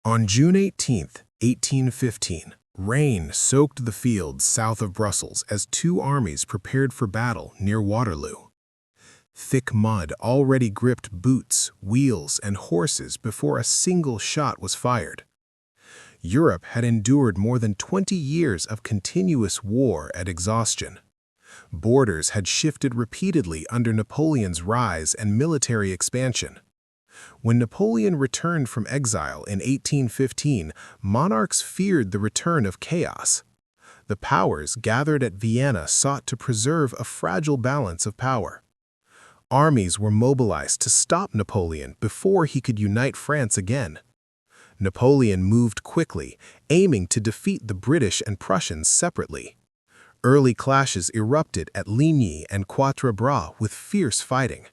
On June 18, 1815, rain soaked the fields south of Brussels as two armies prepared for battle near Waterloo. Thick mud already gripped boots, wheels, and horses before a single shot was fired. Europe had endured more than 20 years of continuous war at exhaustion. Borders had shifted repeatedly under Napoleon's rise and military expansion. When Napoleon returned from exile in 1815, monarchs feared the return of chaos. The powers gathered at Vienna sought to preserve a fragile balance of power. Armies were mobilized to stop Napoleon before he could unite France again. Napoleon moved quickly, aiming to defeat the British and Prussians separately. Early clashes erupted at Ligny and Quatre Bras with fierce fighting.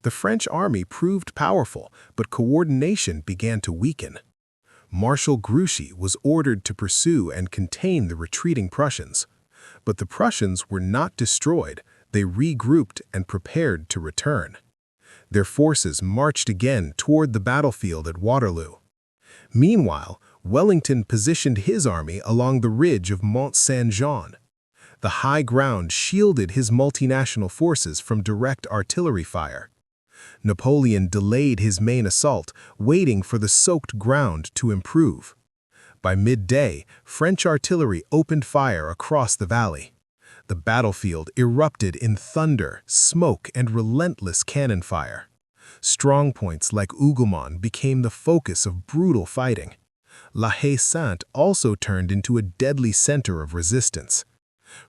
The French army proved powerful, but coordination began to weaken. Marshal Grouchy was ordered to pursue and contain the retreating Prussians. But the Prussians were not destroyed. They regrouped and prepared to return. Their forces marched again toward the battlefield at Waterloo. Meanwhile, Wellington positioned his army along the ridge of Mont Saint-Jean. The high ground shielded his multinational forces from direct artillery fire. Napoleon delayed his main assault, waiting for the soaked ground to improve. By midday, French artillery opened fire across the valley. The battlefield erupted in thunder, smoke, and relentless cannon fire. Strongpoints like Hougoumont became the focus of brutal fighting. La Haye-Sainte also turned into a deadly center of resistance.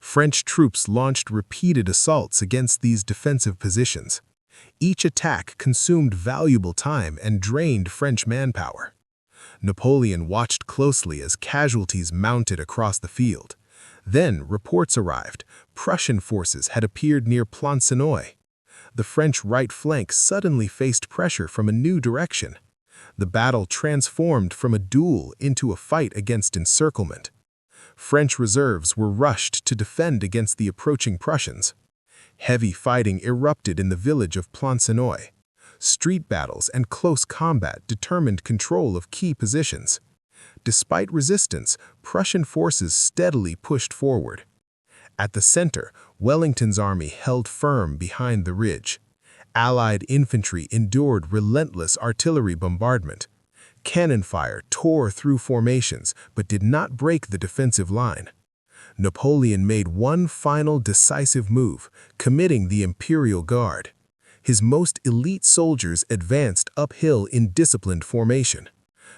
French troops launched repeated assaults against these defensive positions. Each attack consumed valuable time and drained French manpower. Napoleon watched closely as casualties mounted across the field. Then reports arrived. Prussian forces had appeared near Plancenoit. The French right flank suddenly faced pressure from a new direction. The battle transformed from a duel into a fight against encirclement. French reserves were rushed to defend against the approaching Prussians. Heavy fighting erupted in the village of Plancenoit. Street battles and close combat determined control of key positions. Despite resistance, Prussian forces steadily pushed forward. At the center, Wellington's army held firm behind the ridge. Allied infantry endured relentless artillery bombardment. Cannon fire tore through formations but did not break the defensive line. Napoleon made one final decisive move, committing the Imperial Guard. His most elite soldiers advanced uphill in disciplined formation.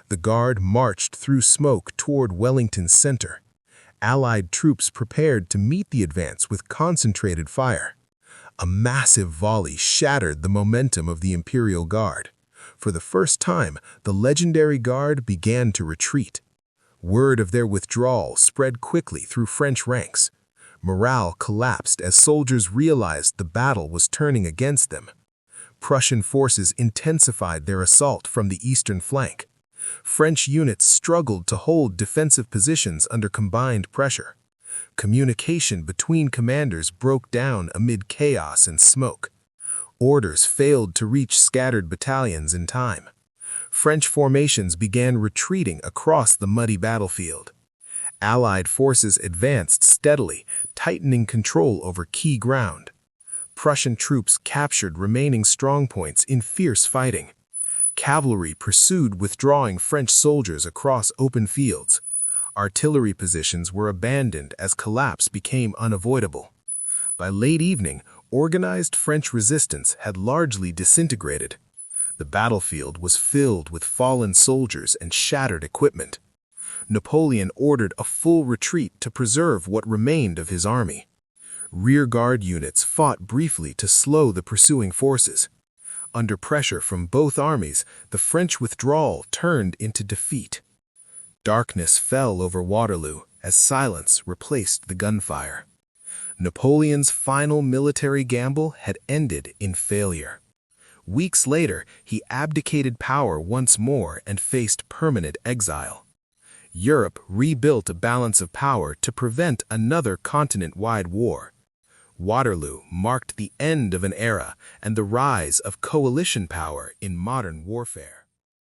The Guard marched through smoke toward Wellington's center. Allied troops prepared to meet the advance with concentrated fire. A massive volley shattered the momentum of the Imperial Guard. For the first time, the legendary Guard began to retreat. Word of their withdrawal spread quickly through French ranks. Morale collapsed as soldiers realized the battle was turning against them. Prussian forces intensified their assault from the eastern flank. French units struggled to hold defensive positions under combined pressure. Communication between commanders broke down amid chaos and smoke. Orders failed to reach scattered battalions in time. French formations began retreating across the muddy battlefield. Allied forces advanced steadily, tightening control over key ground. Prussian troops captured remaining strongpoints in fierce fighting. Cavalry pursued withdrawing French soldiers across open fields. Artillery positions were abandoned as collapse became unavoidable. By late evening, organized French resistance had largely disintegrated. The battlefield was filled with fallen soldiers and shattered equipment. Napoleon ordered a full retreat to preserve what remained of his army. Rearguard units fought briefly to slow the pursuing forces. Under pressure from both armies, the French withdrawal turned into defeat. Darkness fell over Waterloo as silence replaced the gunfire. Napoleon's final military gamble had ended in failure. Weeks later, he abdicated power once more and faced permanent exile. Europe rebuilt a balance of power to prevent another continent-wide war. Waterloo marked the end of an era and the rise of coalition power in modern warfare.